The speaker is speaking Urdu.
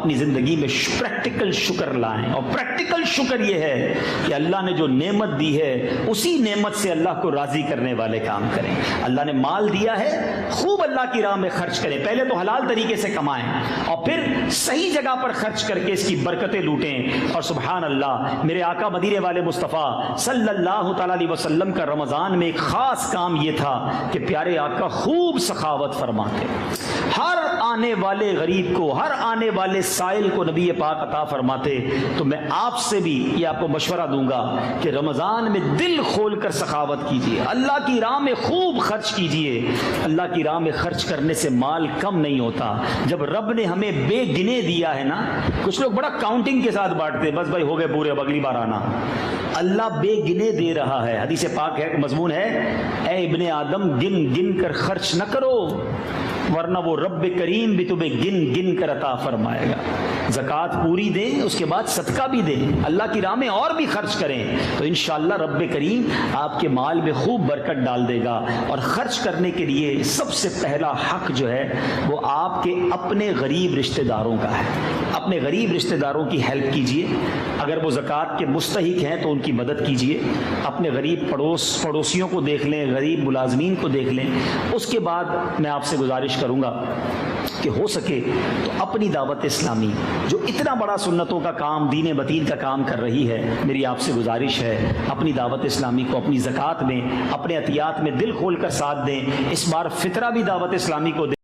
اپنی زندگی میں پریکٹیکل شکر لائیں، اور پریکٹیکل شکر یہ ہے کہ اللہ نے جو نعمت دی ہے اسی نعمت سے اللہ کو راضی کرنے والے کام کریں۔ اللہ نے مال دیا ہے، خوب اللہ کی راہ میں خرچ کریں، پہلے تو حلال طریقے سے کمائیں اور پھر صحیح جگہ پر خرچ کر کے اس کی برکتیں لوٹیں۔ اور سبحان اللہ، میرے آقا مدینے والے مصطفیٰ صلی اللہ تعالیٰ علیہ وسلم کا رمضان میں ایک خاص کام یہ تھا کہ پیارے آقا خوب سخاوت فرماتے، ہر آنے والے غریب کو، ہر آنے والے سائل کو نبی پاک عطا فرماتے۔ تو میں آپ سے بھی یہ آپ کو مشورہ دوں گا کہ رمضان میں دل کھول کر سخاوت کیجیے، اللہ کی راہ میں خوب خرچ کیجیے۔ اللہ کی راہ میں خرچ کرنے سے مال کم نہیں ہوتا۔ جب رب نے ہمیں بے گنے دیا ہے نا، کچھ لوگ بڑا کاؤنٹنگ کے ساتھ بانٹتے، بس بھائی ہو گئے پورے، اب اگلی بار آنا۔ اللہ بے گنے دے رہا ہے، حدیث پاک ہے، مضمون ہے، اے ابن آدم گن گن کر خرچ نہ کرو ورنہ وہ رب کریم بھی تمہیں گن گن کر عطا فرمائے گا۔ زکوٰۃ پوری دیں، اس کے بعد صدقہ بھی دیں، اللہ کی راہ میں اور بھی خرچ کریں، تو انشاءاللہ رب کریم آپ کے مال میں خوب برکت ڈال دے گا۔ اور خرچ کرنے کے لیے سب سے پہلا حق جو ہے وہ آپ کے اپنے غریب رشتہ داروں کا ہے۔ اپنے غریب رشتہ داروں کی ہیلپ کیجیے، اگر وہ زکوٰۃ کے مستحق ہیں تو ان کی مدد کیجیے۔ اپنے غریب پڑوسیوں کو دیکھ لیں، غریب ملازمین کو دیکھ لیں۔ اس کے بعد میں آپ سے گزارش کروں گا کہ ہو سکے تو اپنی دعوت اسلامی جو اتنا بڑا سنتوں کا کام، دین متین کا کام کر رہی ہے، میری آپ سے گزارش ہے اپنی دعوت اسلامی کو اپنی زکوٰۃ میں، اپنے عطیات میں دل کھول کر ساتھ دیں۔ اس بار فطرہ بھی دعوت اسلامی کو دیں۔